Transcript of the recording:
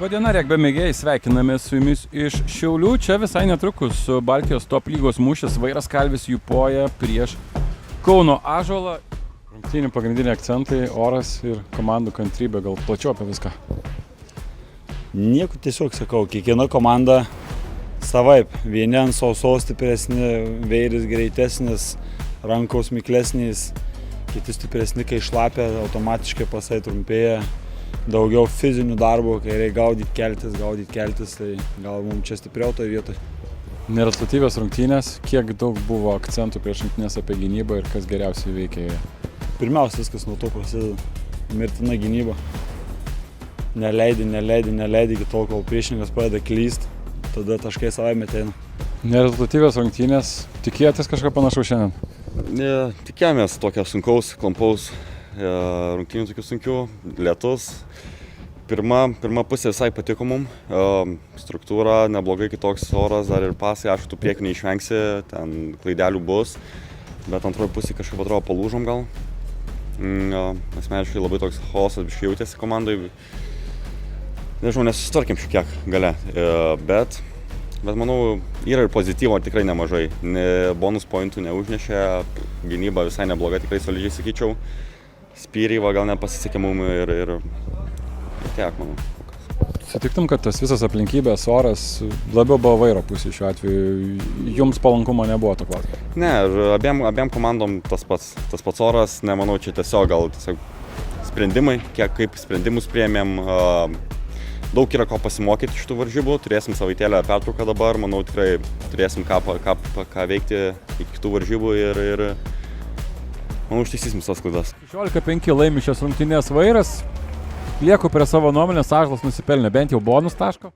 Labadiena, regbio mėgėjai, sveikinamės su jumis iš Šiaulių. Čia visai netrukus Baltijos top lygos mūšis Vairas Kalvis Jupoja prieš Kauno Ąžuolą. Rungtynių pagrindiniai akcentai, oras ir komandų kantrybė, gal plačiau apie viską. Nieko, tiesiog sakau, kiekviena komanda savaip. Vieni ant sausos stipresni, veiris greitesnis, rankos miklesnis, kiti stipresni, kai šlapia, automatiškai pasai trumpėja. Daugiau fizinių darbų, kai reikia gaudyti keltis, tai gal mums čia stipriau toje vietoje. Nerezultatyvios rungtynės, kiek daug buvo akcentų prieš rungtynes apie gynybą ir kas geriausiai veikia joje? Pirmiausia, viskas nuo to prasideda. Mirtina gynyba. Neleidi iki tol, kol priešininkas pradeda klyst, tada taškai savaime ateina. Nerezultatyvios rungtynės, tikėjotės kažką panašaus šiandien? Tikėjomės tokio sunkaus, klampaus rungtynių, tokių sunkių, lietus. Pirma pusė visai patiko mum, struktūra neblogai, kitoks oras, dar ir pasai, aišku, tų priekį neišvengsi, ten klaidelių bus, bet antroji pusė kažkaip atrodo palūžom gal. Asmeniškai labai toks chaosas biškai jautėsi komandai, nežinau, nesusitvarkėm šiek tiek gale, bet manau, yra ir pozityvo tikrai nemažai. Bonus pointų neužnešė, gynyba visai nebloga, tikrai solidžiai sakyčiau. Spyriai gal nepasisekė mum ir tiek, manau. Sutiktum, kad tas visas aplinkybės, oras labiau buvo Vairo pusė šiuo atveju, jums palankumo nebuvo to klausimu? Ne, abiem komandom tas pats oras, nemanau, čia tiesiog sprendimai, kaip sprendimus priėmėm. Daug yra ko pasimokyti iš tų varžybų, turėsim savaitėlę pertrauką dabar, manau tikrai turėsim ką veikti iki kitų varžybų ir manau ištaisysim tas klaidas. 16-5 laimi šios rungtynės Vairas, lieku prie savo nuomonės, Ąžuolas nusipelnė bent jau bonus taško.